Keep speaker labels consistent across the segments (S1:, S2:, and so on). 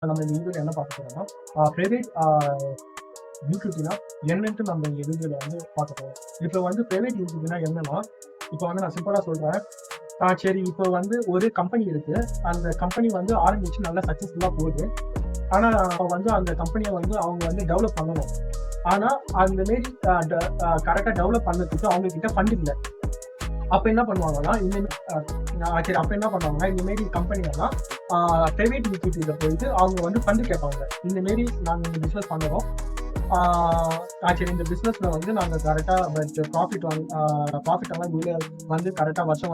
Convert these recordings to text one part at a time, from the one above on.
S1: நம்ம இந்த வீடியோல என்ன பார்க்க போறோம்னா, பிரைவேட் ஈக்விட்டினா என்னன்ட்டு நம்ம இந்த வீடியோல வந்து பார்க்க போறோம். இப்போ வந்து பிரைவேட் ஈக்விட்டினா என்னன்னா, இப்போ வந்து நான் சிம்பிளா சொல்றேன். சரி, இப்போ வந்து ஒரு கம்பெனி இருக்கு. அந்த கம்பெனி வந்து ஆரம்பிச்சு நல்லா சக்சஸ்ஃபுல்லா போகுது. ஆனா வந்து அந்த கம்பெனியை வந்து அவங்க வந்து டெவலப் பண்ணணும். ஆனா அந்த மாரி கரெக்டா டெவலப் பண்ணதுக்கு அவங்க கிட்ட ஃபண்ட் இல்லை. அப்ப என்ன பண்ணுவாங்கன்னா, அப்ப என்ன பண்ணுவாங்கன்னா, இந்த மாரி கம்பெனியெல்லாம் பிரைவேட் ஈக்விட்டியில போயிட்டு அவங்க வந்து ஃபண்ட் கேட்பாங்க. இந்த மாரி நாங்க இந்த பிசினஸ் பண்ணுறோம். சரி, இந்த பிசினஸ்ல வந்து நாங்க கரெக்டா ப்ராஃபிட் எல்லாம் இதுல வந்து கரெக்டா வருஷம்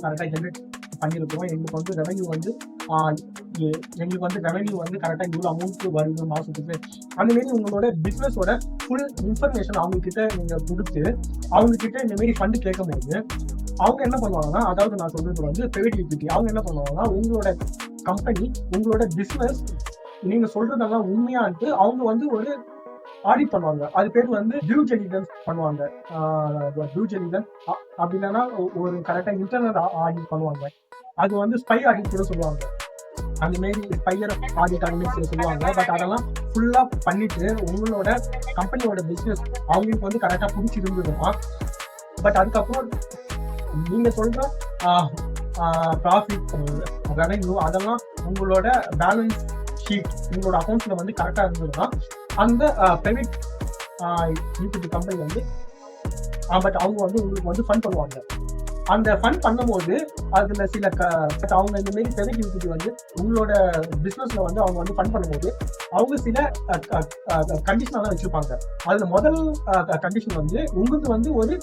S1: கரெக்டா ஜென்ரேட் பண்ணிருக்கிறோம். எங்களுக்கு வந்து ரெவன்யூ வந்து கரெக்டா இவ்வளவு அமௌண்ட் வருது மாசத்துக்கு. அந்த மாரி உங்களோட பிசினஸோட ஃபுல் இன்ஃபர்மேஷன் அவங்க கிட்ட நீங்க கொடுத்து அவங்க கிட்ட இந்த மாரி ஃபண்ட் கேட்கும்போது அவங்க என்ன பண்ணுவாங்கன்னா, அதாவது நான் சொல்றது வந்து பிரைவேட் ஈக்விட்டி, அவங்க என்ன பண்ணுவாங்கன்னா, உங்களோட கம்பெனி உங்களோட பிசினஸ் நீங்க சொல்றதெல்லாம் உண்மையான்ட்டு அவங்க வந்து ஒரு ஆடிட் பண்ணுவாங்க. அது பேர் வந்து டியூ டெலிஜென்ஸ் பண்ணுவாங்க. டியூ டெலிஜென்ஸ் அப்படி இல்லைன்னா ஒரு கரெக்டா இன்டர்னல் ஆடிட் பண்ணுவாங்க. அது வந்து ஸ்பை ஆடிட் கூட சொல்லுவாங்க. அந்த மாரி ஸ்பையர் ஆடிட் ஆடிட் சொல்லுவாங்க. பட் அதெல்லாம் ஃபுல்லா பண்ணிட்டு உங்களோட கம்பெனியோட பிசினஸ் அவங்களுக்கு வந்து கரெக்டா பிடிச்சிருந்ததுன்னா, பட் அதுக்கப்புறம் நீங்க சொல்ற ப்ராஃபிட் ரெவன்யூ அதெல்லாம் உங்களோட பேலன்ஸ் ஷீட் உங்களோட அக்கௌண்ட்ஸ்ல வந்து கரெக்டா இருந்ததுன்னா அந்த பிரைவேட் ஈக்விட்டி கம்பெனி வந்து பட் அவங்க வந்து உங்களுக்கு வந்து ஃபண்ட் பண்ணுவாங்க. அந்த ஃபண்ட் பண்ணும்போது அதுல சில அவங்க இந்த மாரி பிரைவேட் ஈக்விட்டி வந்து உங்களோட பிசினஸ்ல வந்து அவங்க வந்து ஃபண்ட் பண்ணும்போது அவங்க சில கண்டிஷன் எல்லாம் வச்சிருப்பாங்க. அதுல முதல் கண்டிஷன் வந்து உங்களுக்கு வந்து ஒரு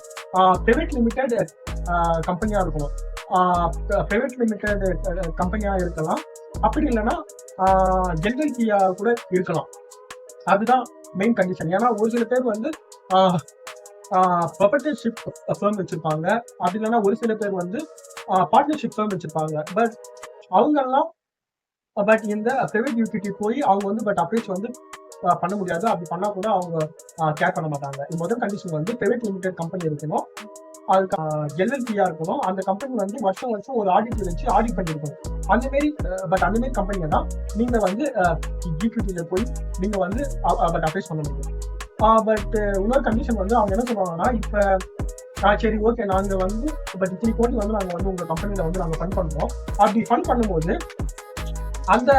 S1: பிரைவேட் லிமிடெட் கம்பெனியா இருக்கணும். பிரைவேட் லிமிடெட் கம்பெனியா இருக்கலாம், அப்படி இல்லைன்னா ஜெனரல் கியா கூட இருக்கலாம். அதுதான் மெயின் கண்டிஷன். ஏன்னா ஒரு சில பேர் வந்து ப்ராப்பர்ட்டிஷிப் ஃபர்ம் வச்சிருப்பாங்க, அப்படி இல்லைன்னா ஒரு சில பேர் வந்து பார்ட்னர்ஷிப் ஃபர்ம் வச்சிருப்பாங்க. பட் அவங்கெல்லாம் இந்த பிரைவேட் ஈக்விட்டி போய் அவங்க வந்து அப்ரோச் வந்து பண்ண முடியாது. அப்படி பண்ணா கூட அவங்க கேர் பண்ண மாட்டாங்க. முதல் கண்டிஷன் வந்து பிரைவேட் லிமிடெட் கம்பெனி இருக்கணும், அதுக்கு எல்எல்பியா இருக்கணும். அந்த கம்பெனி வந்து வருஷம் ஒரு ஆடிட் வச்சு ஆடிட் பண்ணிருக்கணும். அந்த மாரி கம்பெனியை தான் நீங்க வந்து ஈக்விட்டியில போய் நீங்க வந்து அப்ரோச் பண்ண முடியும். பட் இன்னொரு கண்டிஷன் வந்து அவங்க என்ன சொல்லுவாங்கன்னா, இப்ப சரி ஓகே, நாங்க வந்து இத்தனை கோடி வந்து நாங்க வந்து உங்க கம்பெனில வந்து நாங்க ஃபண்ட் பண்றோம். அப்படி ஃபண்ட் பண்ணும்போது அந்த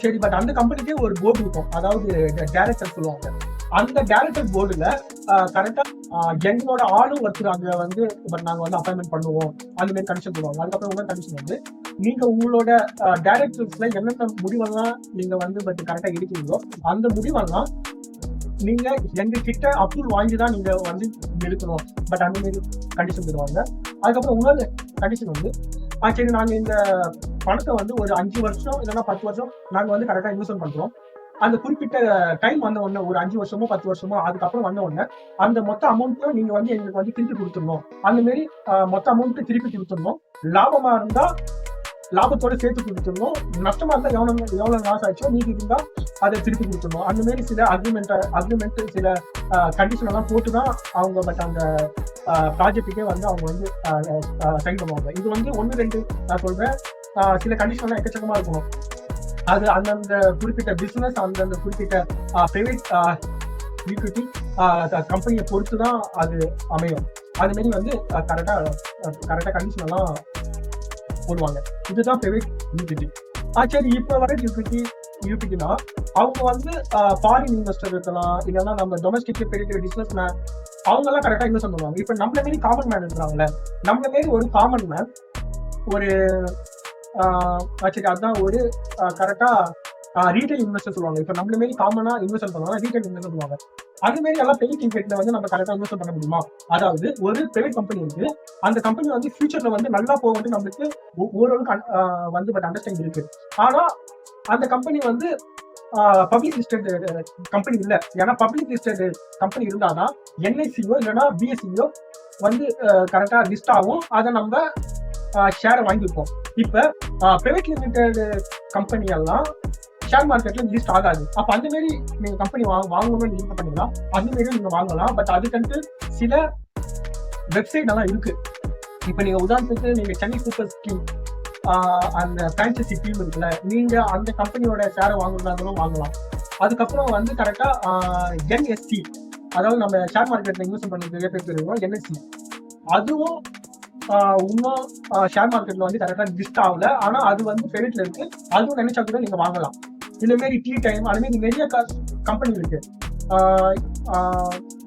S1: சரி, பட் அந்த கம்பெனிக்கே ஒரு போர்டு இருக்கும், அதாவது டைரக்டர் சொல்லுவாங்க. அந்த டைரக்டர் போர்டுல கரெக்டா எங்களோட ஆளும் ஒருத்தர் அங்க வந்து நாங்க வந்து அப்பாயின்மெண்ட் பண்ணுவோம், அந்த மாதிரி கண்டிஷன் சொல்லுவாங்க. அதுக்கப்புறம் உங்க கண்டிஷன் வந்து நீங்க உங்களோட டைரக்டர்ஸ்ல என்னென்ன முடிவெல்லாம் நீங்க வந்து கரெக்டா எடுக்கிறீங்களோ அந்த முடிவெல்லாம் நீங்க எங்க கிட்ட அப்ரூவல் வாங்கிதான் நீங்க வந்து எடுக்கணும். பட் அந்த மாதிரி கண்டிஷன் தருவாங்க. அதுக்கப்புறம் இன்னொரு கண்டிஷன் வந்து சரி, நாங்க இந்த பணத்தை வந்து ஒரு 5 வருஷம் இல்லைன்னா 10 வருஷம் நாங்க வந்து கரெக்டா இன்வெஸ்ட்மெண்ட் பண்றோம். அந்த குறிப்பிட்ட டைம் வந்த உடனே ஒரு 5 வருஷமோ 10 வருஷமோ அதுக்கப்புறம் வந்த உடனே அந்த மொத்த அமௌண்ட்டும் நீங்க வந்து எங்களுக்கு வந்து திருப்பி கொடுத்துடணும். அந்த மாதிரி மொத்த அமௌண்ட் திருப்பி கொடுத்துடணும். லாபமா இருந்தா லாபத்தோட சேர்த்து கொடுத்துடணும். நஷ்டமா இருந்தா எவ்வளவு லாஸ் ஆச்சோ நீங்க இருந்தா அதை திருப்பி கொடுத்துடணும். அந்த மாதிரி சில அக்ரிமெண்ட் சில கண்டிஷன் எல்லாம் போட்டுதான் அவங்க அந்த ப்ராஜெக்டுக்கே வந்து அவங்க வந்து சைன் பண்ணுவாங்க. இது வந்து 1-2 நான் சொல்றேன். சில கண்டிஷன் எல்லாம் எக்கச்சக்கமா இருக்கணும். அது அந்தந்த குறிப்பிட்ட பிசினஸ் அந்தந்த குறிப்பிட்ட பிரைவேட் ஈக்விட்டி கம்பெனியை பொறுத்து தான் அது அமையும். அது மாதிரி வந்து கரெக்டா கண்டிஷன் எல்லாம் போடுவாங்க. இதுதான் பிரைவேட் ஈக்விட்டி. சரி, இப்ப வர ஈக்விட்டினா அவங்க வந்து ஃபாரின் இன்வெஸ்டர் இருக்கலாம், இல்லைன்னா நம்ம டொமஸ்டிக் பெரிய பிசினஸ் மேன் அவங்க எல்லாம் கரெக்டா இன்வெஸ்ட் பண்ணுவாங்க. இப்ப நம்மள மாரி காமன் மேன் இருக்கிறாங்கல்ல, நம்மள மாரி ஒரு காமன் மேன் ஒரு அதுதான் ஒரு கரெக்டா ரீட்டைல் இன்வெஸ்டர் சொல்லுவாங்க. இப்ப நம்மள மாரி காமனா இன்வெஸ்ட் பண்ணுவாங்க, ரீட்டைல் இன்வெஸ்டர் சொல்லுவாங்க. அது மாதிரி எல்லாம் பிரைவேட் ஈக்விட்டில வந்து நம்ம கரெக்டா இன்வெஸ்ட் பண்ண முடியுமா? அதாவது ஒரு பிரைவேட் கம்பெனி இருக்கு, அந்த கம்பெனி வந்து ஃபியூச்சர்ல வந்து நல்லா போகிறது நம்மளுக்கு ஓரளவுக்கு வந்து அண்டர்ஸ்டாண்டிங் இருக்கு. ஆனா அந்த கம்பெனி வந்து பப்ளிக் லிஸ்டட் கம்பெனி இல்லை. ஏன்னா பப்ளிக் லிஸ்டட் கம்பெனி இருந்தாதான் என்ஐசியோ இல்லைன்னா பிஎஸ்சியோ வந்து கரெக்டா லிஸ்ட் ஆகும். அதை நம்ம ஷேரை வாங்கியிருப்போம். இப்ப பிரைவேட் லிமிடெட் கம்பெனி எல்லாம் ஷேர் மார்க்கெட்ல லிஸ்ட் ஆகாது. அப்ப அந்த மாதிரி நீங்க கம்பெனி வாங்கணும்னு நீங்க பண்ணீங்கன்னா அந்த மாதிரி நீங்க வாங்கலாம். பட் அதுக்கு சில வெப்சைட் எல்லாம் இருக்கு. இப்ப நீங்க உதாரணத்துக்கு நீங்க சென்னை சூப்பர் கிங் அந்த பிரான்சைசி டீம் இருக்குல்ல, நீங்க அந்த கம்பெனியோட ஷேரை வாங்குறதாலும் வாங்கலாம். அதுக்கப்புறம் வந்து கரெக்டா என்எஸ்சி, அதாவது நம்ம ஷேர் மார்க்கெட்ல இன்வெஸ்ட் பண்ணி நிறைய பேர் தெரியும், என்எஸ்சி அதுவும் இன்னும் ஷேர் மார்க்கெட்ல வந்து கரெக்டா லிஸ்ட் ஆகல. ஆனா அது வந்து பிரைவேட்ல இருக்கு. அதுவும் நினைச்சா கூட நீங்க வாங்கலாம். இந்த மாதிரி டீ டைம் அது மாதிரி நிறைய கம்பெனி இருக்கு.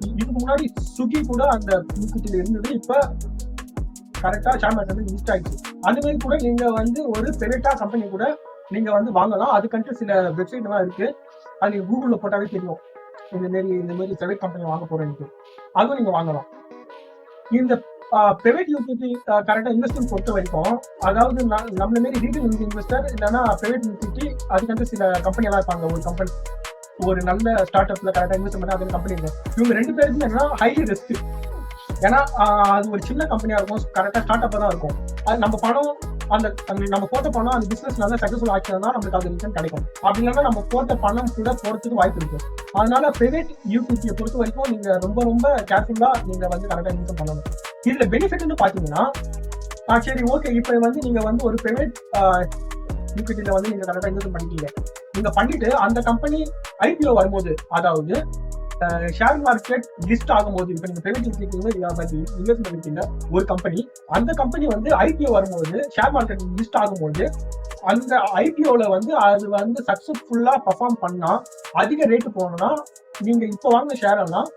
S1: இதுக்கு முன்னாடி சுகி கூட அந்த ஈக்விட்டியில இருந்தது. இப்ப கரெக்டா ஷேர் மார்க்கெட் லிஸ்ட் ஆயிடுச்சு. அது மாதிரி கூட நீங்க வந்து ஒரு பிரைவேட்டா கம்பெனி கூட நீங்க வந்து வாங்கலாம். அதுக்கன்ட்டு சில வெப்சைட் எல்லாம் இருக்கு. அது நீங்க கூகுள்ல போட்டாவே தெரியும், இந்த மாதிரி பிரைவேட் கம்பெனி வாங்க போறேன்னு. அதுவும் நீங்க வாங்கலாம். இந்த பிரைவேட் யூடிலிட்டி கரெக்டா இன்வெஸ்ட்மெண்ட் பொறுத்த வரைக்கும், அதாவது நம்மள மாரி ரீட்டைல் இன்வெஸ்டர் இல்லைன்னா பிரைவேட் யூடிலிட்டி, அதுக்கு சில கம்பெனி எல்லாம் இருப்பாங்க. ஒரு கம்பெனி ஒரு நல்ல ஸ்டார்ட் அப்ல கரெக்டா இன்வெஸ்ட் பண்ணா அது கம்பெனி இல்லை. இவங்க 2 பேருக்குமே என்னன்னா ஹைலி ரிஸ்க். ஏன்னா அது ஒரு சின்ன கம்பெனியா இருக்கும், கரெக்டா ஸ்டார்ட் அப்பா தான் இருக்கும். அது நம்ம பணம் அந்த நம்ம போட்ட பணம் அந்த பிசினஸ் நல்லா சக்சஸ்ஃபுல் ஆச்சுன்னா நம்மளுக்கு அது ரிட்டர்ன் கிடைக்கும். அப்படி இல்லைன்னா நம்ம போட்ட பணம் கூட போறதுக்கு வாய்ப்பு இருக்கு. அதனால பிரைவேட் யூடிலிட்டியை பொறுத்த வரைக்கும் நீங்க ரொம்ப ரொம்ப கேர்ஃபுல்லா நீங்க வந்து கரெக்டா இன்கம் பண்ணணும். இதுல பெனிஃபிட்னு பாத்தீங்கன்னா, சரி ஓகே, இப்ப வந்து நீங்க வந்து ஒரு பிரைவேட் யூடிலிட்டியில வந்து நீங்க கரெக்டா இன்வெஸ்ட் பண்ணிட்டீங்க. நீங்க பண்ணிட்டு அந்த கம்பெனி ஐபிஓ வரும்போது, அதாவது ஷேர் மார்க்கெட் லிஸ்ட் ஆகும்போது, இப்ப நீங்க பிரைவேட் இன்வெஸ்ட் பண்ணிட்டீங்க ஒரு கம்பெனி, அந்த கம்பெனி வந்து ஐபிஓ வரும்போது, ஷேர் மார்க்கெட் லிஸ்ட் ஆகும்போது, அந்த ஐபிஓல வந்து அது வந்து சக்சஸ்ஃபுல்லா பர்ஃபார்ம் பண்ணா அதிக ரேட்டு போகணும்னா, நீங்க இப்ப வாங்கின ஷேர் எல்லாம்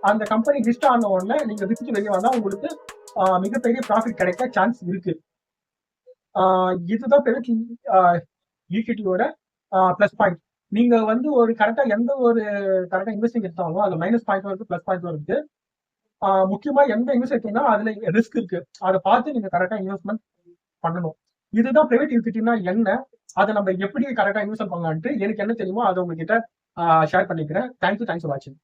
S1: அந்த கம்பெனி லிஸ்ட் ஆன உடனே நீங்க வித்துட்டு வெளியே வந்தா உங்களுக்கு மிகப்பெரிய ப்ராஃபிட் கிடைக்க சான்ஸ் இருக்கு. இதுதான் பிரைவேட் ஈக்விட்டியோட பிளஸ் பாயிண்ட். நீங்க வந்து ஒரு கரெக்டா எந்த ஒரு கரெக்டா இன்வெஸ்டிங் எடுத்தாலும் அதுல மைனஸ் பாயிண்ட் இருக்கு, பிளஸ் பாயிண்ட் இருக்கு. முக்கியமா எந்த இன்வெஸ்ட் எடுத்தீங்கன்னா அதுல ரிஸ்க் இருக்கு. அதை பார்த்து நீங்க கரெக்டா இன்வெஸ்ட்மெண்ட் பண்ணணும். இதுதான் பிரைவேட் ஈக்விட்டினா என்ன, அதை நம்ம எப்படி கரெக்டா இன்வெஸ்ட் பண்ணலான்ட்டு எனக்கு என்ன தெரியுமோ அதை உங்ககிட்ட ஷேர் பண்ணிக்கிறேன். தேங்க்யூ ஃபார் வாட்சிங்.